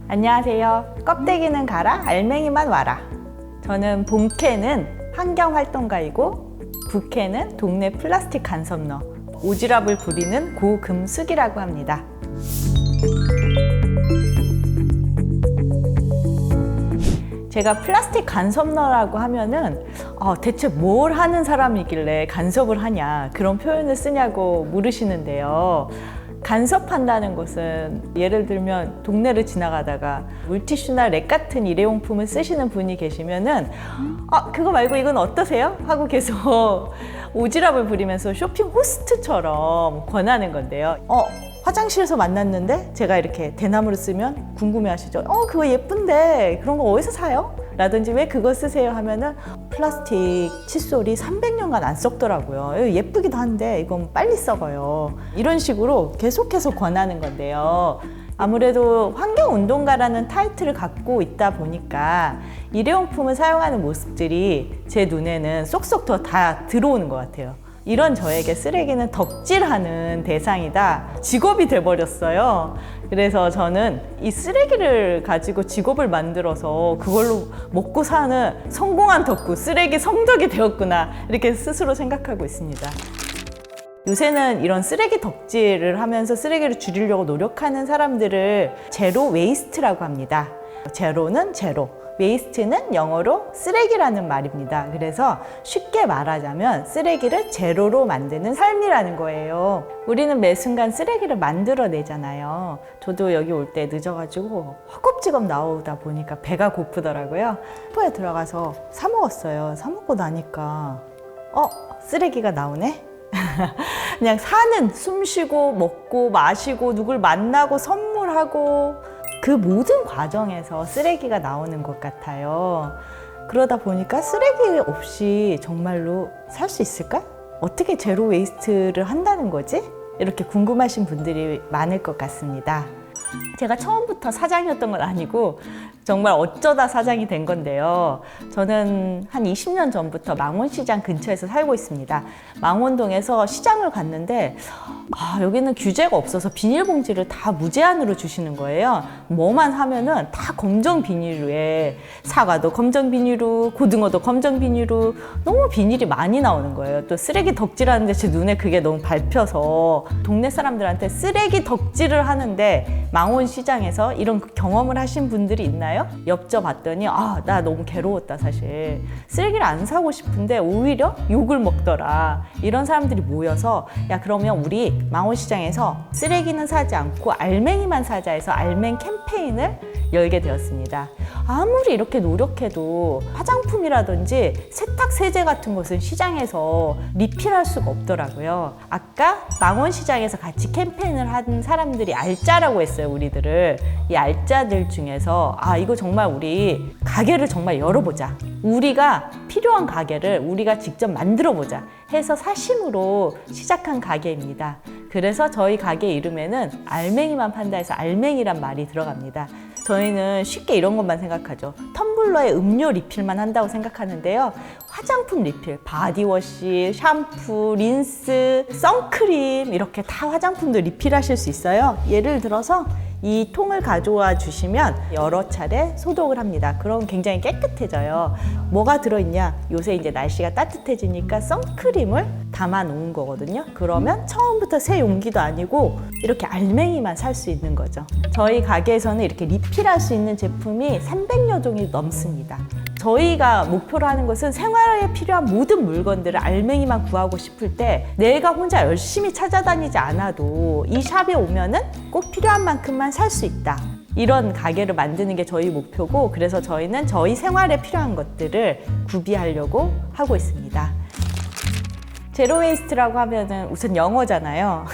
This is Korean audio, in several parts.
안녕하세요. 껍데기는 가라, 알맹이만 와라. 저는 본캐는 환경활동가이고 부캐는 동네 플라스틱 간섭러, 오지랖을 부리는 고금숙이라고 합니다. 제가 플라스틱 간섭러라고 하면은 대체 뭘 하는 사람이길래 간섭을 하냐, 그런 표현을 쓰냐고 물으시는데요. 간섭한다는 것은 예를 들면 동네를 지나가다가 물티슈나 랩 같은 일회용품을 쓰시는 분이 계시면은 그거 말고 이건 어떠세요? 하고 계속 오지랖을 부리면서 쇼핑 호스트처럼 권하는 건데요. 화장실에서 만났는데 제가 이렇게 대나무를 쓰면 궁금해 하시죠. 그거 예쁜데 그런 거 어디서 사요? 라든지 왜 그거 쓰세요? 하면은 플라스틱 칫솔이 300년간 안 썩더라고요. 예쁘기도 한데 이건 빨리 썩어요. 이런 식으로 계속해서 권하는 건데요. 아무래도 환경운동가라는 타이틀을 갖고 있다 보니까 일회용품을 사용하는 모습들이 제 눈에는 쏙쏙 다 들어오는 것 같아요. 이런 저에게 쓰레기는 덕질하는 대상이다, 직업이 돼버렸어요. 그래서 저는 이 쓰레기를 가지고 직업을 만들어서 그걸로 먹고 사는 성공한 덕후, 쓰레기 성덕이 되었구나, 이렇게 스스로 생각하고 있습니다. 요새는 이런 쓰레기 덕질을 하면서 쓰레기를 줄이려고 노력하는 사람들을 제로 웨이스트라고 합니다. 제로는 제로, 웨이스트는 영어로 쓰레기라는 말입니다. 그래서 쉽게 말하자면 쓰레기를 제로로 만드는 삶이라는 거예요. 우리는 매 순간 쓰레기를 만들어내잖아요. 저도 여기 올 때 늦어가지고 허겁지겁 나오다 보니까 배가 고프더라고요. 슈퍼에 들어가서 사 먹었어요. 사 먹고 나니까 쓰레기가 나오네? 그냥 사는, 숨 쉬고 먹고 마시고 누굴 만나고 선물하고 그 모든 과정에서 쓰레기가 나오는 것 같아요. 그러다 보니까 쓰레기 없이 정말로 살 수 있을까? 어떻게 제로 웨이스트를 한다는 거지? 이렇게 궁금하신 분들이 많을 것 같습니다. 제가 처음부터 사장이었던 건 아니고 정말 어쩌다 사장이 된 건데요. 저는 한 20년 전부터 망원시장 근처에서 살고 있습니다. 망원동에서 시장을 갔는데 여기는 규제가 없어서 비닐봉지를 다 무제한으로 주시는 거예요. 뭐만 하면은 다 검정 비닐에, 사과도 검정 비닐로, 고등어도 검정 비닐로, 너무 비닐이 많이 나오는 거예요. 또 쓰레기 덕질하는데 제 눈에 그게 너무 밟혀서 동네 사람들한테 쓰레기 덕질을 하는데 망원시장에서 이런 경험을 하신 분들이 있나요? 여쭤봤더니 나 너무 괴로웠다, 사실. 쓰레기를 안 사고 싶은데 오히려 욕을 먹더라. 이런 사람들이 모여서 그러면 우리 망원시장에서 쓰레기는 사지 않고 알맹이만 사자 해서 알맹 캠페인을 열게 되었습니다. 아무리 이렇게 노력해도 화장품이라든지 세탁 세제 같은 것은 시장에서 리필할 수가 없더라고요. 아까 망원시장에서 같이 캠페인을 한 사람들이 알짜라고 했어요, 우리들을. 이 알짜들 중에서 이거 정말 우리 가게를 정말 열어보자, 우리가 필요한 가게를 우리가 직접 만들어보자 해서 사심으로 시작한 가게입니다. 그래서 저희 가게 이름에는 알맹이만 판다 해서 알맹이란 말이 들어갑니다. 저희는 쉽게 이런 것만 생각하죠. 텀블러에 음료 리필만 한다고 생각하는데요. 화장품 리필, 바디워시, 샴푸, 린스, 선크림, 이렇게 다 화장품도 리필하실 수 있어요. 예를 들어서 이 통을 가져와 주시면 여러 차례 소독을 합니다. 그럼 굉장히 깨끗해져요. 뭐가 들어있냐? 요새 이제 날씨가 따뜻해지니까 선크림을 담아 놓은 거거든요. 그러면 처음부터 새 용기도 아니고 이렇게 알맹이만 살 수 있는 거죠. 저희 가게에서는 이렇게 리필할 수 있는 제품이 300여 종이 넘습니다. 저희가 목표로 하는 것은 생활에 필요한 모든 물건들을 알맹이만 구하고 싶을 때 내가 혼자 열심히 찾아다니지 않아도 이 샵에 오면은 꼭 필요한 만큼만 살 수 있다. 이런 가게를 만드는 게 저희 목표고, 그래서 저희는 저희 생활에 필요한 것들을 구비하려고 하고 있습니다. 제로 웨이스트라고 하면은 우선 영어잖아요.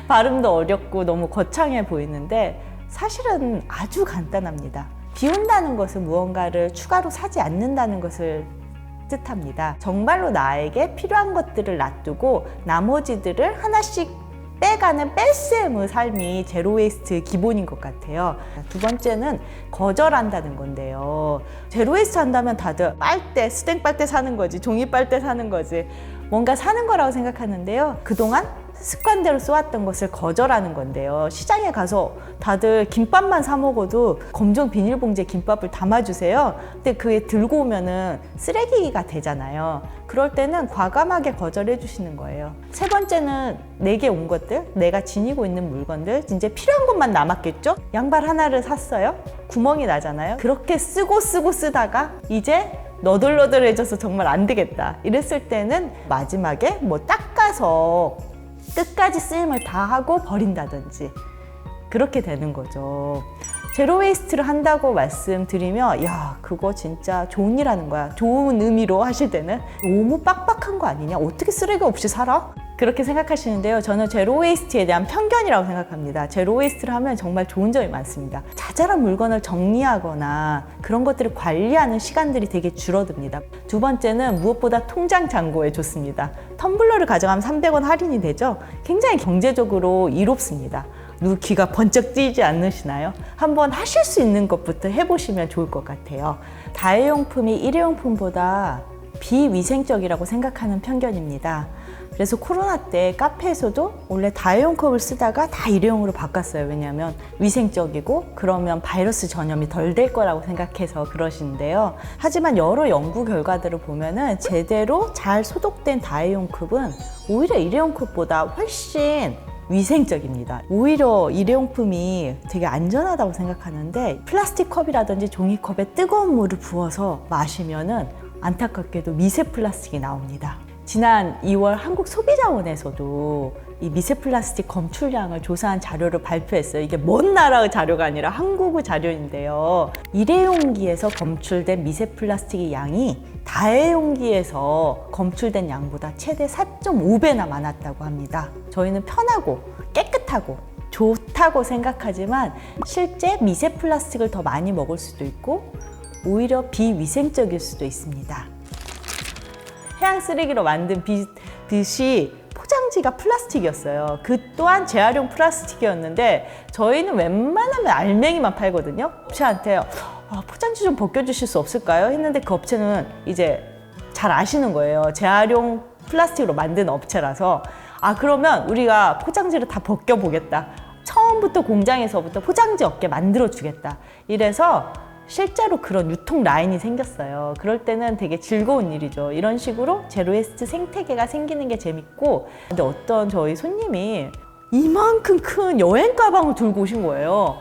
발음도 어렵고 너무 거창해 보이는데 사실은 아주 간단합니다. 비운다는 것은 무언가를 추가로 사지 않는다는 것을 뜻합니다. 정말로 나에게 필요한 것들을 놔두고 나머지들을 하나씩 빼가는 뺄셈의 삶이 제로 웨이스트 기본인 것 같아요. 두 번째는 거절한다는 건데요. 제로 웨이스트 한다면 다들 빨대, 스탱 빨대 사는 거지, 종이 빨대 사는 거지, 뭔가 사는 거라고 생각하는데요. 그동안 습관대로 써왔던 것을 거절하는 건데요. 시장에 가서 다들 김밥만 사 먹어도 검정 비닐봉지에 김밥을 담아주세요. 근데 그게 들고 오면은 쓰레기가 되잖아요. 그럴 때는 과감하게 거절해 주시는 거예요. 세 번째는 내게 온 것들, 내가 지니고 있는 물건들, 이제 필요한 것만 남았겠죠? 양발 하나를 샀어요. 구멍이 나잖아요. 그렇게 쓰고 쓰다가 이제 너덜너덜해져서 정말 안 되겠다 이랬을 때는 마지막에 뭐 닦아서 끝까지 쓰임을 다 하고 버린다든지 그렇게 되는 거죠. 제로 웨이스트를 한다고 말씀드리면 야 그거 진짜 좋은 일 하는 거야. 좋은 의미로 하실 때는 너무 빡빡한 거 아니냐? 어떻게 쓰레기 없이 살아? 그렇게 생각하시는데요. 저는 제로 웨이스트에 대한 편견이라고 생각합니다. 제로 웨이스트를 하면 정말 좋은 점이 많습니다. 자잘한 물건을 정리하거나 그런 것들을 관리하는 시간들이 되게 줄어듭니다. 두 번째는 무엇보다 통장 잔고에 좋습니다. 텀블러를 가져가면 300원 할인이 되죠. 굉장히 경제적으로 이롭습니다. 누구 귀가 번쩍 뜨이지 않으시나요? 한번 하실 수 있는 것부터 해보시면 좋을 것 같아요. 다회용품이 일회용품보다 비위생적이라고 생각하는 편견입니다. 그래서 코로나 때 카페에서도 원래 다회용 컵을 쓰다가 다 일회용으로 바꿨어요. 왜냐하면 위생적이고 그러면 바이러스 전염이 덜 될 거라고 생각해서 그러시는데요. 하지만 여러 연구 결과들을 보면은 제대로 잘 소독된 다회용 컵은 오히려 일회용 컵보다 훨씬 위생적입니다. 오히려 일회용품이 되게 안전하다고 생각하는데 플라스틱 컵이라든지 종이컵에 뜨거운 물을 부어서 마시면은 안타깝게도 미세 플라스틱이 나옵니다. 지난 2월 한국소비자원에서도 이 미세 플라스틱 검출량을 조사한 자료를 발표했어요. 이게 먼 나라의 자료가 아니라 한국의 자료인데요. 일회용기에서 검출된 미세 플라스틱의 양이 다회용기에서 검출된 양보다 최대 4.5배나 많았다고 합니다. 저희는 편하고 깨끗하고 좋다고 생각하지만 실제 미세 플라스틱을 더 많이 먹을 수도 있고 오히려 비위생적일 수도 있습니다. 해양 쓰레기로 만든 빗이 포장지가 플라스틱이었어요. 그 또한 재활용 플라스틱이었는데 저희는 웬만하면 알맹이만 팔거든요. 업체한테 포장지 좀 벗겨주실 수 없을까요? 했는데 그 업체는 이제 잘 아시는 거예요. 재활용 플라스틱으로 만든 업체라서 그러면 우리가 포장지를 다 벗겨보겠다. 처음부터 공장에서부터 포장지 없게 만들어주겠다. 이래서 실제로 그런 유통 라인이 생겼어요. 그럴 때는 되게 즐거운 일이죠. 이런 식으로 제로웨이스트 생태계가 생기는 게 재밌고 근데 어떤 저희 손님이 이만큼 큰 여행 가방을 들고 오신 거예요.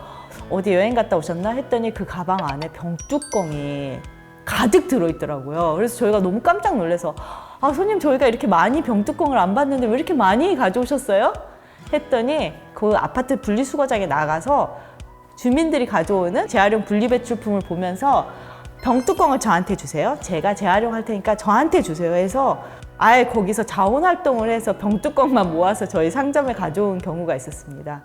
어디 여행 갔다 오셨나 했더니 그 가방 안에 병뚜껑이 가득 들어있더라고요. 그래서 저희가 너무 깜짝 놀라서 손님 저희가 이렇게 많이 병뚜껑을 안 봤는데 왜 이렇게 많이 가져오셨어요? 했더니 그 아파트 분리수거장에 나가서 주민들이 가져오는 재활용 분리배출품을 보면서 병뚜껑을 저한테 주세요. 제가 재활용할 테니까 저한테 주세요 해서 아예 거기서 자원활동을 해서 병뚜껑만 모아서 저희 상점에 가져온 경우가 있었습니다.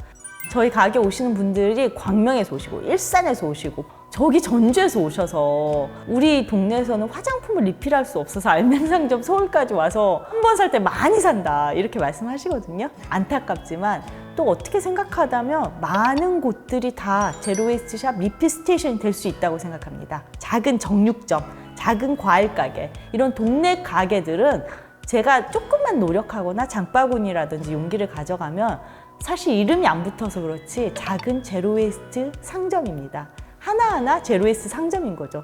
저희 가게 오시는 분들이 광명에서 오시고 일산에서 오시고 저기 전주에서 오셔서 우리 동네에서는 화장품을 리필할 수 없어서 알맹상점 서울까지 와서 한 번 살 때 많이 산다 이렇게 말씀하시거든요. 안타깝지만 또 어떻게 생각하다면 많은 곳들이 다 제로웨이스트 샵 리필 스테이션이 될 수 있다고 생각합니다. 작은 정육점, 작은 과일 가게 이런 동네 가게들은 제가 조금만 노력하거나 장바구니라든지 용기를 가져가면 사실 이름이 안 붙어서 그렇지 작은 제로웨이스트 상점입니다. 하나하나 제로웨이스트 상점인 거죠.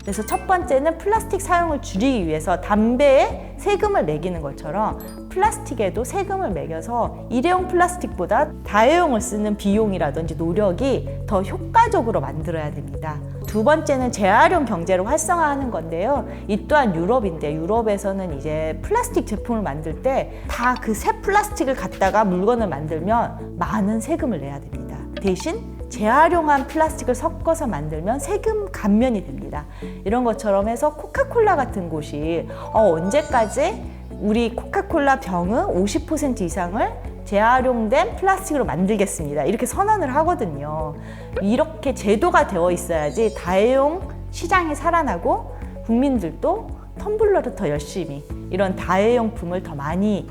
그래서 첫 번째는 플라스틱 사용을 줄이기 위해서 담배에 세금을 매기는 것처럼 플라스틱에도 세금을 매겨서 일회용 플라스틱보다 다회용을 쓰는 비용이라든지 노력이 더 효과적으로 만들어야 됩니다. 두 번째는 재활용 경제를 활성화하는 건데요. 이 또한 유럽인데 유럽에서는 이제 플라스틱 제품을 만들 때 다 그 새 플라스틱을 갖다가 물건을 만들면 많은 세금을 내야 됩니다. 대신 재활용한 플라스틱을 섞어서 만들면 세금 감면이 됩니다. 이런 것처럼 해서 코카콜라 같은 곳이 언제까지 우리 코카콜라 병의 50% 이상을 재활용된 플라스틱으로 만들겠습니다. 이렇게 선언을 하거든요. 이렇게 제도가 되어 있어야지 다회용 시장이 살아나고 국민들도 텀블러를 더 열심히 이런 다회용품을 더 많이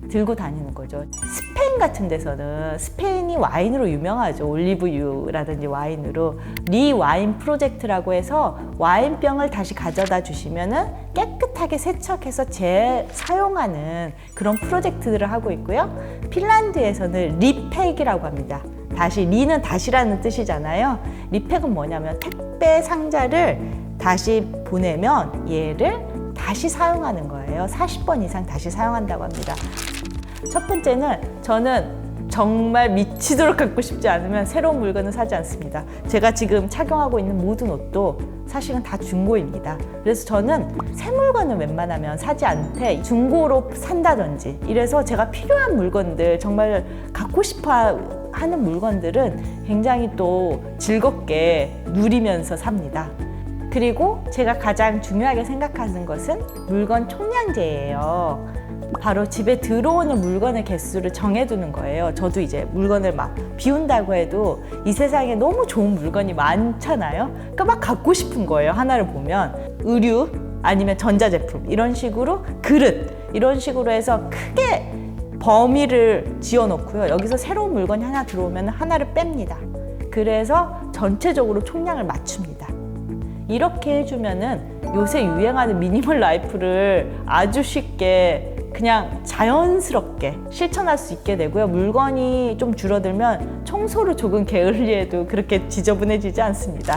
들고 다니는 거죠. 스페인 같은 데서는 스페인이 와인으로 유명하죠. 올리브유라든지 와인으로 리와인 프로젝트라고 해서 와인병을 다시 가져다 주시면은 깨끗하게 세척해서 재사용하는 그런 프로젝트들을 하고 있고요. 핀란드에서는 리팩이라고 합니다. 다시, 리는 다시라는 뜻이잖아요. 리팩은 뭐냐면 택배 상자를 다시 보내면 얘를 다시 사용하는 거예요. 40번 이상 다시 사용한다고 합니다. 첫 번째는 저는 정말 미치도록 갖고 싶지 않으면 새로운 물건을 사지 않습니다. 제가 지금 착용하고 있는 모든 옷도 사실은 다 중고입니다. 그래서 저는 새 물건을 웬만하면 사지 않되 중고로 산다든지 이래서 제가 필요한 물건들, 정말 갖고 싶어 하는 물건들은 굉장히 또 즐겁게 누리면서 삽니다. 그리고 제가 가장 중요하게 생각하는 것은 물건 총량제예요. 바로 집에 들어오는 물건의 개수를 정해두는 거예요. 저도 이제 물건을 막 비운다고 해도 이 세상에 너무 좋은 물건이 많잖아요. 그러니까 막 갖고 싶은 거예요. 하나를 보면 의류 아니면 전자제품 이런 식으로 그릇 이런 식으로 해서 크게 범위를 지어놓고요. 여기서 새로운 물건이 하나 들어오면 하나를 뺍니다. 그래서 전체적으로 총량을 맞춥니다. 이렇게 해주면은 요새 유행하는 미니멀 라이프를 아주 쉽게 그냥 자연스럽게 실천할 수 있게 되고요. 물건이 좀 줄어들면 청소를 조금 게을리해도 그렇게 지저분해지지 않습니다.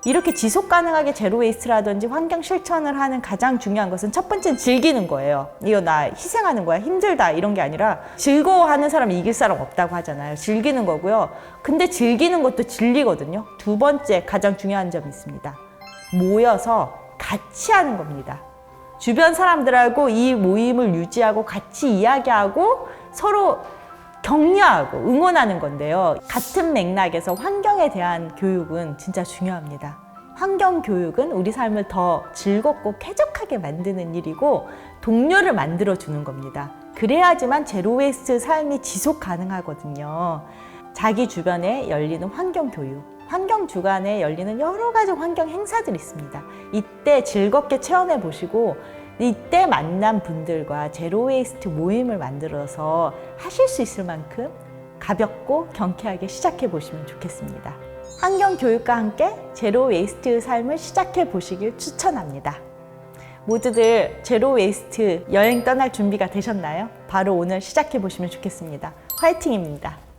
이렇게 지속 가능하게 제로 웨이스트라든지 환경 실천을 하는 가장 중요한 것은 첫 번째는 즐기는 거예요. 이거 나 희생하는 거야, 힘들다 이런 게 아니라 즐거워하는 사람이 이길 사람 없다고 하잖아요. 즐기는 거고요. 근데 즐기는 것도 진리거든요. 두 번째 가장 중요한 점이 있습니다. 모여서 같이 하는 겁니다. 주변 사람들하고 이 모임을 유지하고 같이 이야기하고 서로 격려하고 응원하는 건데요. 같은 맥락에서 환경에 대한 교육은 진짜 중요합니다. 환경 교육은 우리 삶을 더 즐겁고 쾌적하게 만드는 일이고 동료를 만들어주는 겁니다. 그래야지만 제로 웨이스트 삶이 지속 가능하거든요. 자기 주변에 열리는 환경 교육, 환경 주간에 열리는 여러 가지 환경 행사들이 있습니다. 이때 즐겁게 체험해 보시고 이때 만난 분들과 제로 웨이스트 모임을 만들어서 하실 수 있을 만큼 가볍고 경쾌하게 시작해 보시면 좋겠습니다. 환경 교육과 함께 제로 웨이스트 삶을 시작해 보시길 추천합니다. 모두들 제로 웨이스트 여행 떠날 준비가 되셨나요? 바로 오늘 시작해 보시면 좋겠습니다. 화이팅입니다.